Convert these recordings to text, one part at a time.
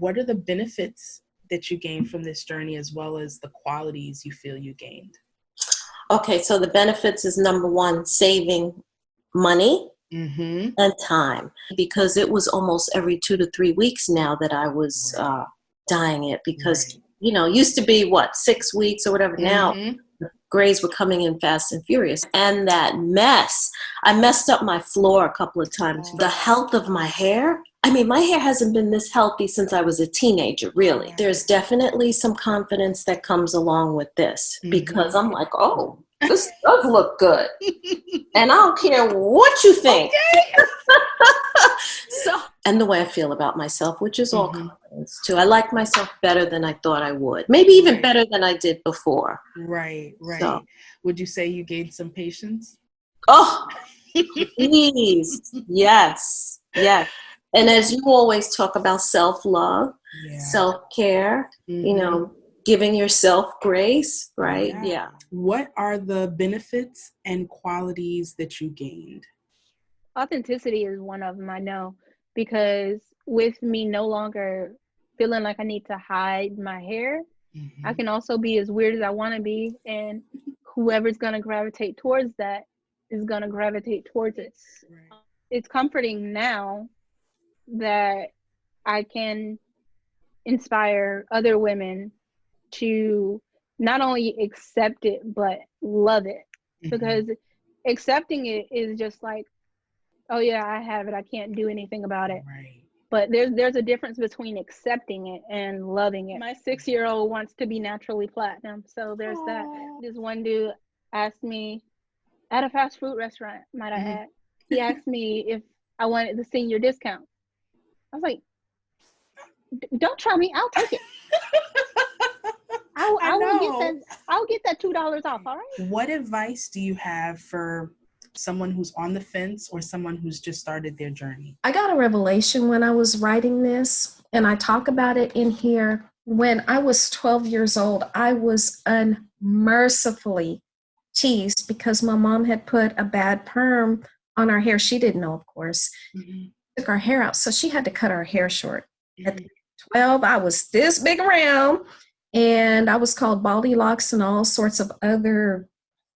what are the benefits that you gained from this journey, as well as the qualities you feel you gained? Okay, so the benefits is number one, saving money and time, because it was almost every 2 to 3 weeks now that I was dyeing it, because used to be 6 weeks or whatever. Now the grays were coming in fast and furious, and that mess, I messed up my floor a couple of times. The health of my hair, I mean, my hair hasn't been this healthy since I was a teenager, really. There's definitely some confidence that comes along with this, because I'm like, oh, this does look good. And I don't care what you think. Okay. And the way I feel about myself, which is all confidence too. I like myself better than I thought I would. Maybe even better than I did before. Right. So, would you say you gained some patience? Oh, please. Yes. And as you always talk about self-love, self-care, giving yourself grace, right? Yeah. What are the benefits and qualities that you gained? Authenticity is one of them, I know, because with me no longer feeling like I need to hide my hair, I can also be as weird as I want to be, and whoever's going to gravitate towards that is going to gravitate towards it. Right. It's comforting now that I can inspire other women to not only accept it, but love it. Because accepting it is just like, oh yeah, I have it, I can't do anything about it. Right. But there's a difference between accepting it and loving it. My 6-year-old wants to be naturally platinum, so there's that. This one dude asked me at a fast food restaurant, might I add, he asked me if I wanted the senior discount. I was like, don't try me, I'll take it. I'll get that $2 off, all right? What advice do you have for someone who's on the fence or someone who's just started their journey? I got a revelation when I was writing this, and I talk about it in here. When I was 12 years old, I was unmercifully teased because my mom had put a bad perm on our hair. She didn't know, of course. Took our hair out, so she had to cut our hair short. At 12, I was this big around, and I was called baldy locks and all sorts of other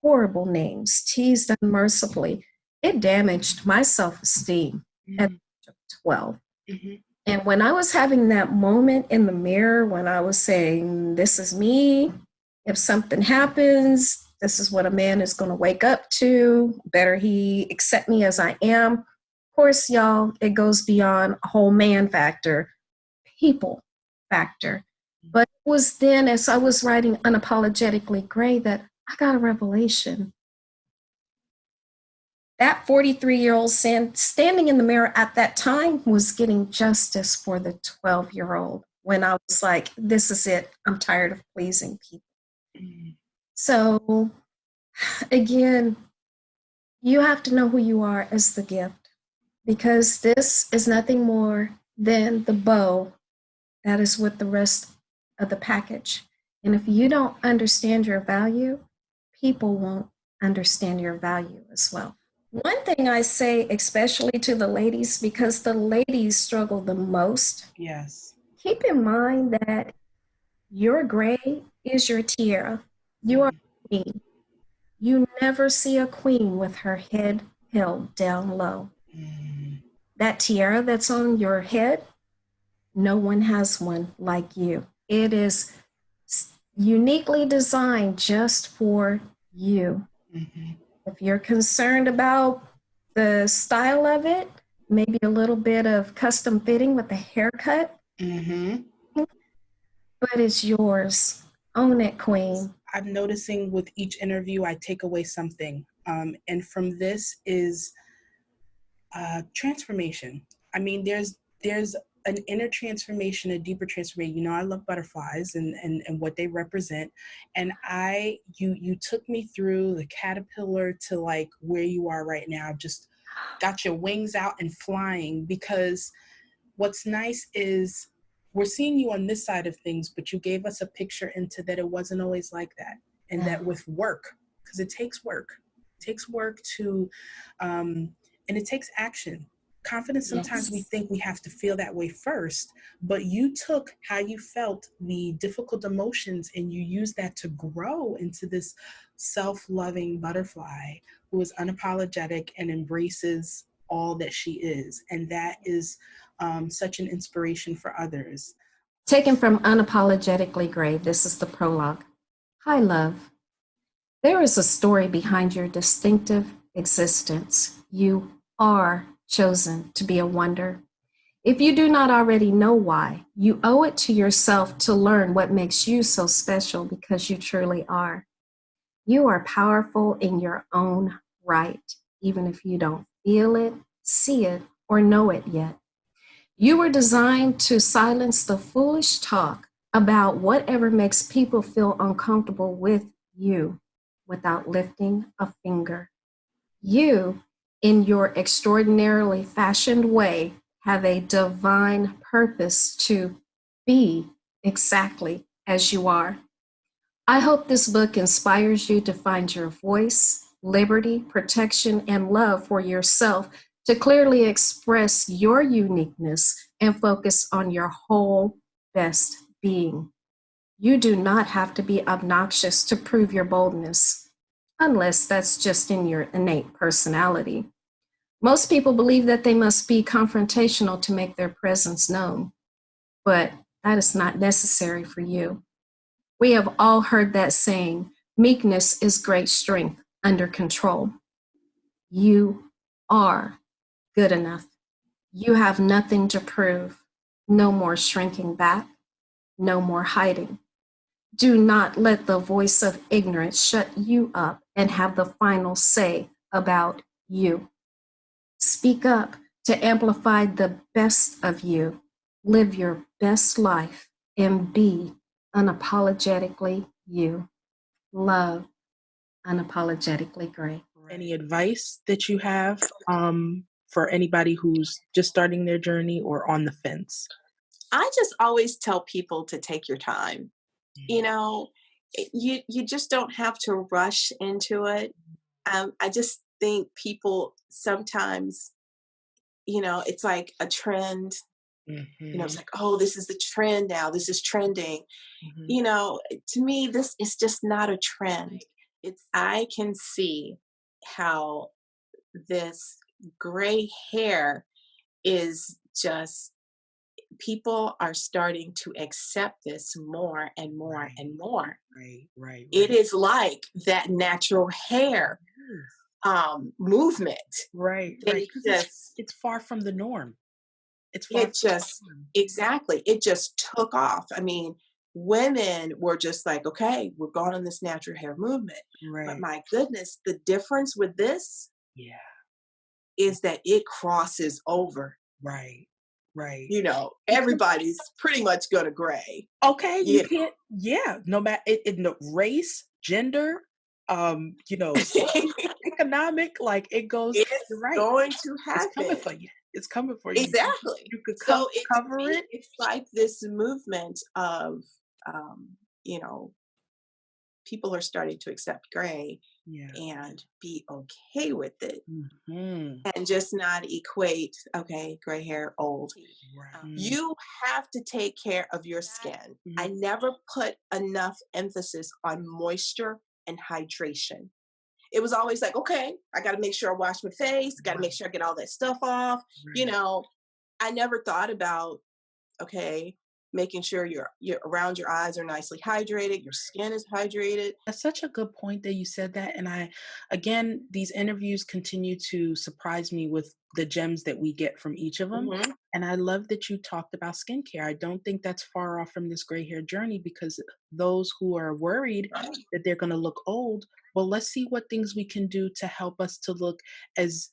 horrible names, teased unmercifully. It damaged my self-esteem at 12. And when I was having that moment in the mirror, when I was saying, this is me, if something happens, this is what a man is going to wake up to, better he accept me as I am. Of course, y'all, it goes beyond a whole man factor, people factor. But it was then, as I was writing Unapologetically Gray, that I got a revelation. That 43-year-old standing in the mirror at that time was getting justice for the 12-year-old when I was like, this is it. I'm tired of pleasing people. So again, you have to know who you are as the gift, because this is nothing more than the bow that is with the rest of the package. And if you don't understand your value, people won't understand your value as well. One thing I say, especially to the ladies, because the ladies struggle the most. Yes. Keep in mind that your gray is your tiara. You are a queen. You never see a queen with her head held down low. That tiara that's on your head, no one has one like you. It is uniquely designed just for you. If you're concerned about the style of it, maybe a little bit of custom fitting with a haircut, but it's yours. Own it, queen. I'm noticing with each interview, I take away something. And from this is transformation. I mean, there's an inner transformation, a deeper transformation. You know, I love butterflies and what they represent. And you took me through the caterpillar to like where you are right now, just got your wings out and flying. Because what's nice is we're seeing you on this side of things, but you gave us a picture into that it wasn't always like that. And that with work, because it takes work to, and it takes action. Confidence, sometimes we think we have to feel that way first, but you took how you felt, the difficult emotions, and you used that to grow into this self-loving butterfly who is unapologetic and embraces all that she is. And that is such an inspiration for others. Taken from Unapologetically Gray, this is the prologue. Hi, love. There is a story behind your distinctive existence. You are chosen to be a wonder. If you do not already know why, you owe it to yourself to learn what makes you so special, because you truly are. You are powerful in your own right, even if you don't feel it, see it, or know it yet. You were designed to silence the foolish talk about whatever makes people feel uncomfortable with you without lifting a finger. You, in your extraordinarily fashioned way, have a divine purpose to be exactly as you are. I hope this book inspires you to find your voice, liberty, protection, and love for yourself, to clearly express your uniqueness and focus on your whole best being. You do not have to be obnoxious to prove your boldness, unless that's just in your innate personality. Most people believe that they must be confrontational to make their presence known, but that is not necessary for you. We have all heard that saying, meekness is great strength under control. You are good enough. You have nothing to prove. No more shrinking back, no more hiding. Do not let the voice of ignorance shut you up and have the final say about you. Speak up to amplify the best of you. Live your best life and be unapologetically you. Love, Unapologetically Gray. Any advice that you have for anybody who's just starting their journey or on the fence? I just always tell people to take your time. You know, you just don't have to rush into it. I just think people sometimes, it's like a trend. It's like, oh, this is the trend now. This is trending. To me, this is just not a trend. I can see how this gray hair is just, people are starting to accept this more and more and more. Right. It is like that natural hair movement. Right. It's far from the norm. Exactly. It just took off. I mean, women were just like, okay, we're going on this natural hair movement. Right. But my goodness, the difference with this Yeah. is that it crosses over. Right. Everybody's pretty much gonna gray. Okay, you can't. Yeah, no matter no race, gender, economic, like it goes. It's You're right. going to happen. It's coming for you. It's coming for you. Exactly. You could So cover it. It's like this movement of, people are starting to accept gray and be okay with it, and just not equate, okay, gray hair, old. You have to take care of your skin. I never put enough emphasis on moisture and hydration. It was always like, okay, I got to make sure I wash my face, got to make sure I get all that stuff off. I never thought about, okay, making sure you're around your eyes are nicely hydrated, your skin is hydrated. That's such a good point that you said that. And again, these interviews continue to surprise me with the gems that we get from each of them. And I love that you talked about skincare. I don't think that's far off from this gray hair journey, because those who are worried that they're going to look old, well, let's see what things we can do to help us to look as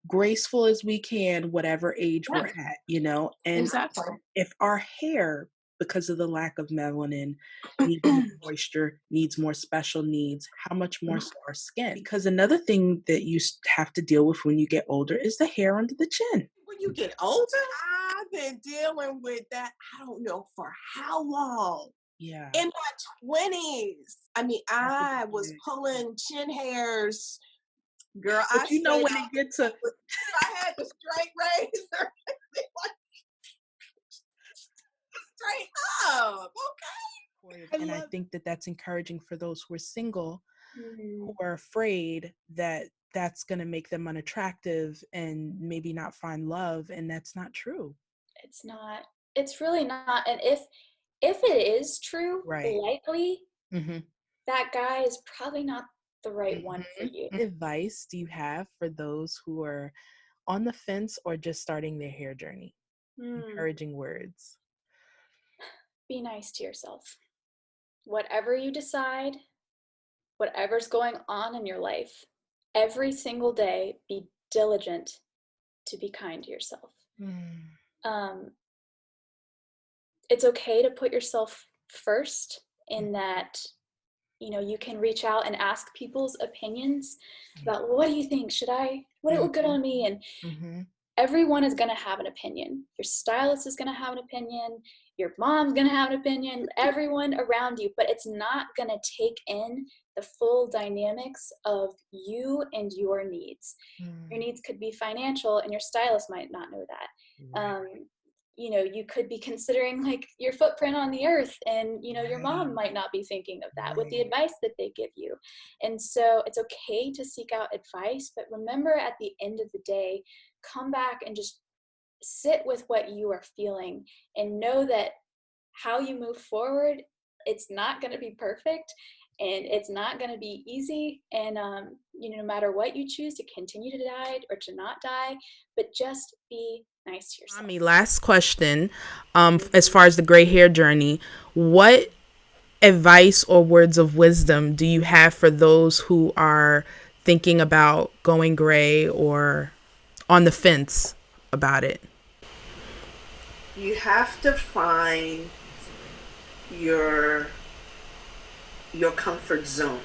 graceful as we can, whatever age we're at, and Exactly. if our hair, because of the lack of melanin, needs more moisture, needs more special needs, how much more so our skin? Because another thing that you have to deal with when you get older is the hair under the chin. When you get older, I've been dealing with that, I don't know for how long. Yeah. In my 20s. I mean, I was pulling chin hairs Girl, But you know when it gets to, I had the straight razor. Straight up. Okay. and I think that that's encouraging for those who are single, Mm-hmm. who are afraid that that's going to make them unattractive and maybe not find love, and that's not true. It's not. It's really not. And if it is true, Right. likely Mm-hmm. that guy is probably not the right one for you. What advice do you have for those who are on the fence or just starting their hair journey? Encouraging words. Be nice to yourself. Whatever you decide, whatever's going on in your life, every single day, be diligent to be kind to yourself. It's okay to put yourself first, in that, you know, you can reach out and ask people's opinions about, well, what do you think? Would it look good on me? And everyone is going to have an opinion. Your stylist is going to have an opinion. Your mom's going to have an opinion. Everyone around you. But it's not going to take in the full dynamics of you and your needs. Your needs could be financial, and your stylist might not know that. You know, you could be considering like your footprint on the earth, and, you know, your mom might not be thinking of that with the advice that they give you. And so it's okay to seek out advice, but remember, at the end of the day, come back and just sit with what you are feeling, and know that how you move forward, it's not going to be perfect, and it's not going to be easy. And, you know, no matter what you choose, to continue to die or to not die, but just be nice to yourself. Mommy, last question. As far as the gray hair journey, what advice or words of wisdom do you have for those who are thinking about going gray or on the fence about it? You have to find your comfort zone.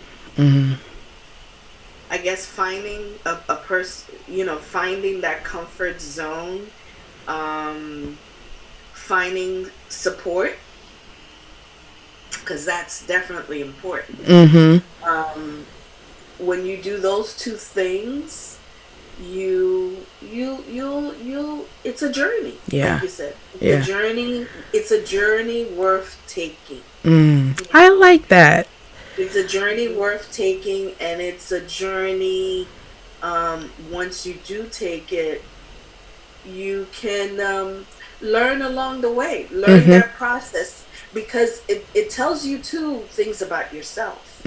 I guess finding a person, you know, finding that comfort zone, finding support, because that's definitely important. When you do those two things, you'll it's a journey. Yeah. Like you said, it's a journey worth taking. I like that. It's a journey worth taking, and it's a journey, once you do take it, you can learn along the way, learn that process, because it tells you two things about yourself.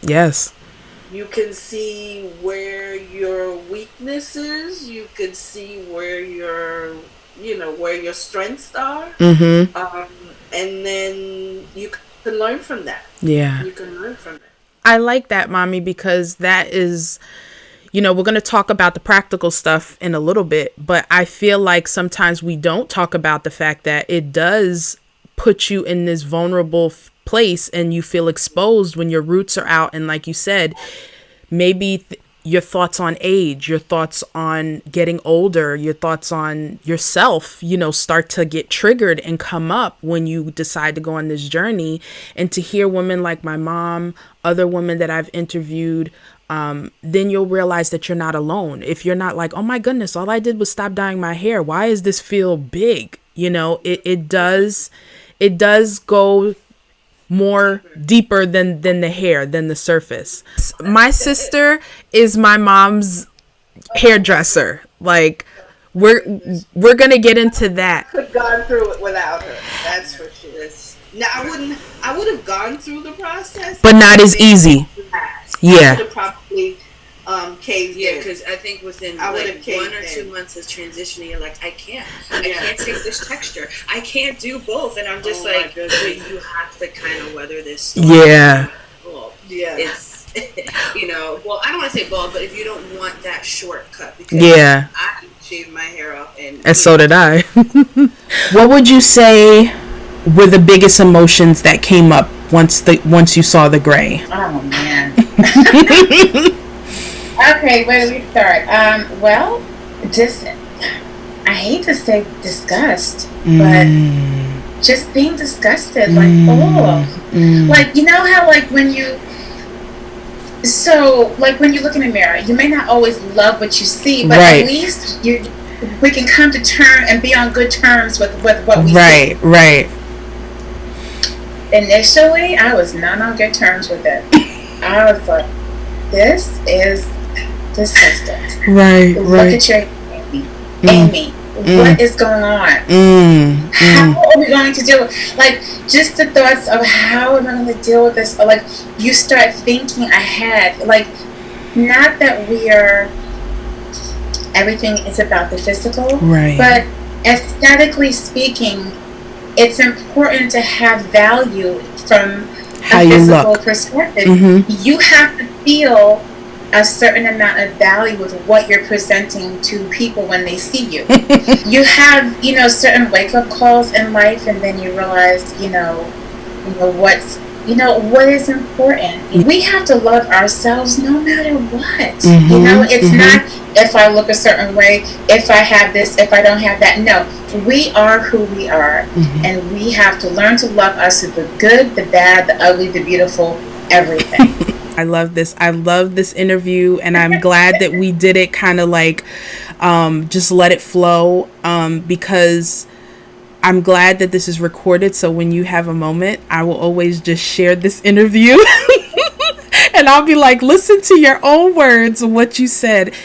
Yes. You can see where your weakness is, you can see where your strengths are, and then you can learn from that. Yeah. You can learn from it. I like that, Mommy, because that is, you know, we're going to talk about the practical stuff in a little bit, but I feel like sometimes we don't talk about the fact that it does put you in this vulnerable place, and you feel exposed when your roots are out. And like you said, maybe your thoughts on age, your thoughts on getting older, your thoughts on yourself, you know, start to get triggered and come up when you decide to go on this journey. And to hear women like my mom, other women that I've interviewed, then you'll realize that you're not alone. If you're not like, oh my goodness, all I did was stop dyeing my hair, why does this feel big? You know, it does go more deeper than the hair, than the surface. My sister is my mom's hairdresser. Like, we're gonna get into that. Could have gone through it without her. That's for sure. Now I would have gone through the process, but not as easy. Yeah. I would have probably caved in. Yeah, because I think within like 1 or 2 months of transitioning, you're like, I can't take this texture. I can't do both. And I'm just but you have to kind of weather this storm. Yeah. Yeah. It's, you know, well, I don't want to say bald, but if you don't want that shortcut, because I shaved my hair off, and so did I. What would you say were the biggest emotions that came up once you saw the gray? Oh man. Okay, where do we start? Well, just, I hate to say disgust, but just being disgusted, like, like, you know how, like, when you So, like when you look in the mirror, you may not always love what you see, but at least we can come to terms and be on good terms with what we see. Right. Initially, I was not on good terms with it. I was like, this is disgusting. Look at your Amy. What is going on? How are we going to deal with, like, just the thoughts of how am I going to deal with this? Or, like, you start thinking ahead. Like, not that everything is about the physical, but aesthetically speaking, it's important to have value from a physical perspective. You have to feel a certain amount of value with what you're presenting to people when they see you. You have, certain wake-up calls in life, and then you realize, what is important. We have to love ourselves no matter what. It's not if I look a certain way, if I have this, if I don't have that. No, we are who we are, and we have to learn to love us with the good, the bad, the ugly, the beautiful, everything. I love this. I love this interview, and I'm glad that we did it kind of like just let it flow, because I'm glad that this is recorded, so when you have a moment, I will always just share this interview and I'll be like, listen to your own words of what you said.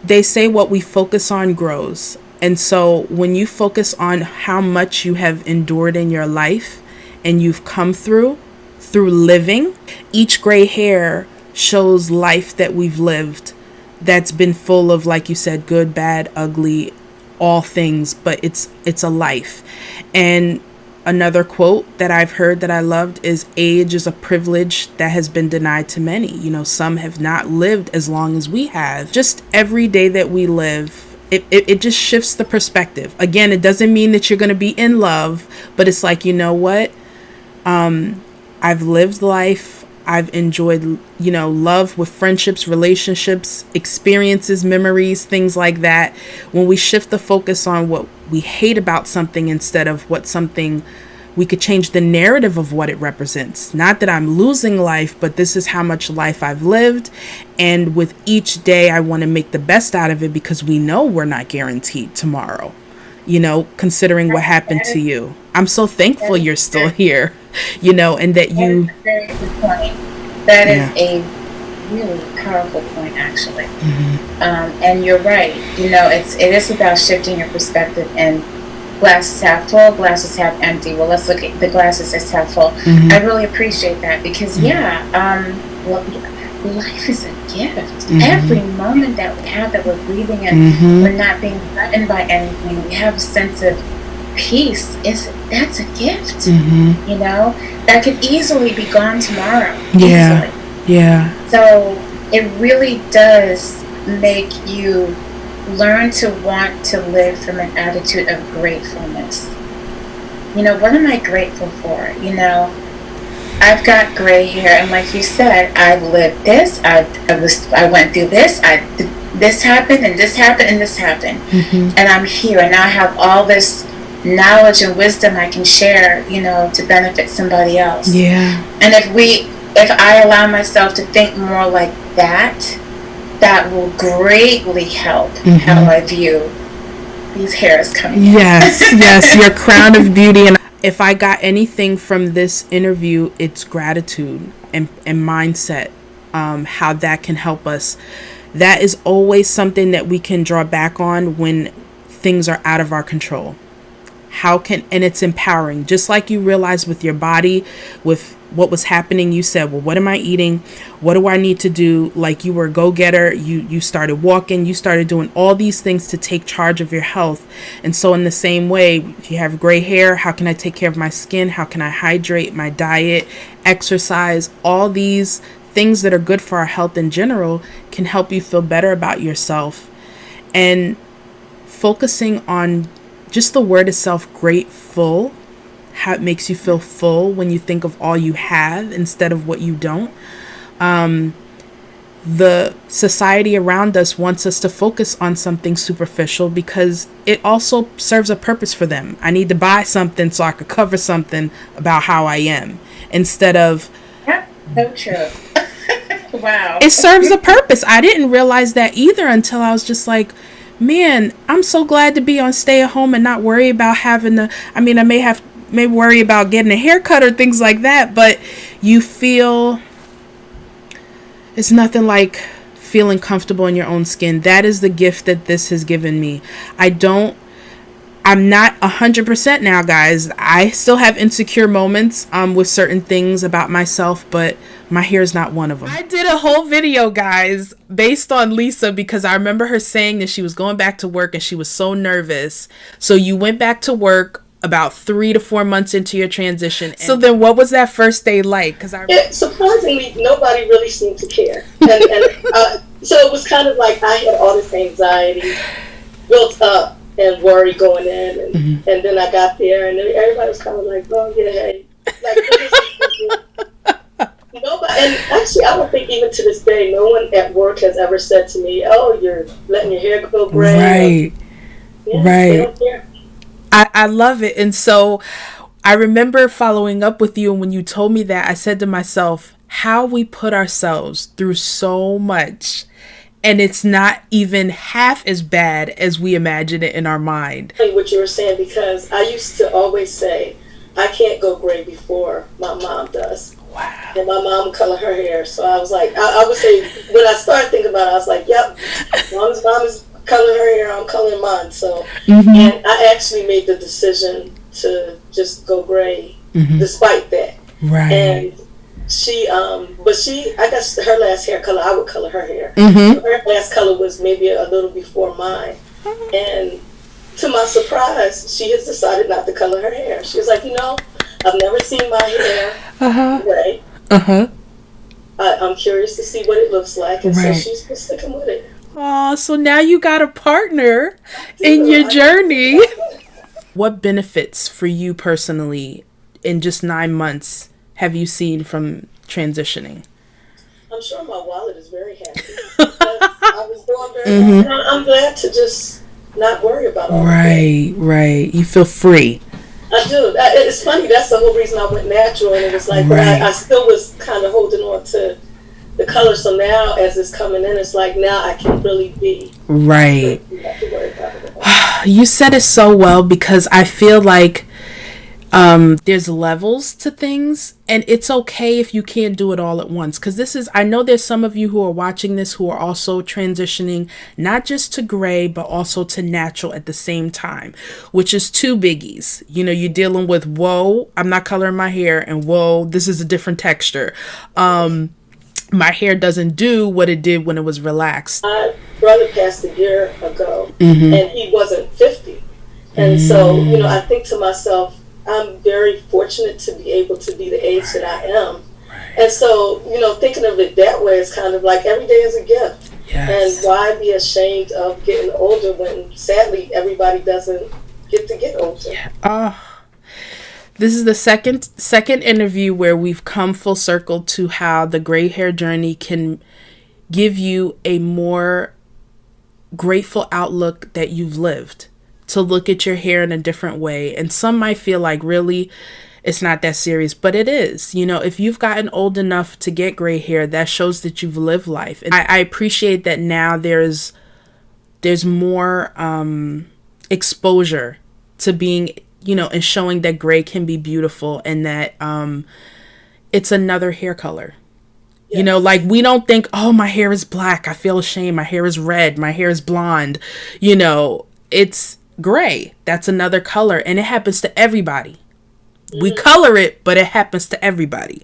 They say what we focus on grows. And so when you focus on how much you have endured in your life and you've come through living, each gray hair shows life that we've lived that's been full of, like you said, good, bad, ugly, all things, but it's a life. And another quote that I've heard that I loved is, age is a privilege that has been denied to many. Some have not lived as long as we have. Just every day that we live, it just shifts the perspective. Again, it doesn't mean that you're going to be in love, but it's like, you know what? I've lived life. I've enjoyed, love with friendships, relationships, experiences, memories, things like that. When we shift the focus on what we hate about something instead of what something, we could change the narrative of what it represents. Not that I'm losing life, but this is how much life I've lived. And with each day, I want to make the best out of it, because we know we're not guaranteed tomorrow, considering what happened to you. I'm so thankful you're still here, and that you... That's a very good point. That is a really powerful point, actually. And you're right. It is about shifting your perspective, and glasses half full, glasses half empty. Well, let's look at the glasses as half full. I really appreciate that, because, life is a gift. Every moment that we have, that we're breathing and we're not being threatened by anything, we have a sense of peace. That's a gift. That could easily be gone tomorrow. So it really does make you learn to want to live from an attitude of gratefulness. What am I grateful for? I've got gray hair, and like you said, I've lived this. I went through this. This happened, and this happened, and this happened, and I'm here, and now I have all this knowledge and wisdom I can share, to benefit somebody else. And if I allow myself to think more like that, that will greatly help how I view these hairs coming in. Yes, your crown of beauty. And if I got anything from this interview, it's gratitude and mindset, how that can help us. That is always something that we can draw back on when things are out of our control. And it's empowering. Just like you realized with your body, with what was happening, you said, well, what am I eating? What do I need to do? Like, you were a go-getter. You started walking. You started doing all these things to take charge of your health. And so in the same way, if you have gray hair, how can I take care of my skin? How can I hydrate? My diet, exercise, all these things that are good for our health in general can help you feel better about yourself. And focusing on just the word itself, grateful, how it makes you feel full when you think of all you have instead of what you don't. The society around us wants us to focus on something superficial because it also serves a purpose for them. I need to buy something so I could cover something about how I am, instead of... Yeah, so true. Wow. It serves a purpose. I didn't realize that either until I was just like, man, I'm so glad to be on stay at home and not worry about having to, I mean, I may worry about getting a haircut or things like that, but you feel, it's nothing like feeling comfortable in your own skin. That is the gift that this has given me. I'm not 100% now, guys. I still have insecure moments with certain things about myself, but my hair is not one of them. I did a whole video, guys, based on Lisa, because I remember her saying that she was going back to work and she was so nervous. So you went back to work about 3 to 4 months into your transition. So then what was that first day like? Surprisingly, nobody really seemed to care. So it was kind of like I had all this anxiety built up and worry going in, and then I got there, and everybody was kind of like, "Oh yeah, hey." Nobody, and actually, I don't think even to this day, no one at work has ever said to me, "Oh, you're letting your hair go gray." Right, right. They don't care. I love it, and so I remember following up with you, and when you told me that, I said to myself, "How we put ourselves through so much." And it's not even half as bad as we imagine it in our mind. What you were saying, because I used to always say, I can't go gray before my mom does. Wow. And my mom would color her hair. So I was like, I would say, when I started thinking about it, I was like, yep, as long as mom is coloring her hair, I'm coloring mine. So, and I actually made the decision to just go gray despite that. Right. And I guess her last hair color, I would color her hair. So her last color was maybe a little before mine. And to my surprise, she has decided not to color her hair. She was like, I've never seen my hair gray. I'm curious to see what it looks like. And so she's been sticking with it. Oh, so now you got a partner in your journey. What benefits for you personally in just 9 months have you seen from transitioning? I'm sure my wallet is very happy. I was doing very well. I'm glad to just not worry about all that. Right. You feel free. I do. It's funny. That's the whole reason I went natural. And it was like, I still was kind of holding on to the color. So now as it's coming in, it's like now I can really be. Right. You have to worry about it. You said it so well, because I feel like there's levels to things, and it's okay if you can't do it all at once, because I know there's some of you who are watching this who are also transitioning not just to gray but also to natural at the same time, which is 2 biggies. You're dealing with, whoa, I'm not coloring my hair, and whoa, this is a different texture. My hair doesn't do what it did when it was relaxed. My brother passed a year ago, and he wasn't 50, and so I think to myself, I'm very fortunate to be able to be the age that I am. And so, thinking of it that way is kind of like every day is a gift. Yes. And why be ashamed of getting older when sadly everybody doesn't get to get older? Yeah. This is the second interview where we've come full circle to how the gray hair journey can give you a more grateful outlook that you've lived. To look at your hair in a different way. And some might feel like, really, it's not that serious, but it is. If you've gotten old enough to get gray hair, that shows that you've lived life. And I appreciate that now there's more exposure to being, and showing that gray can be beautiful, and that it's another hair color. Yes. Like, we don't think, oh, my hair is black, I feel ashamed, my hair is red, my hair is blonde. It's gray. That's another color, and it happens to everybody. We color it, but it happens to everybody.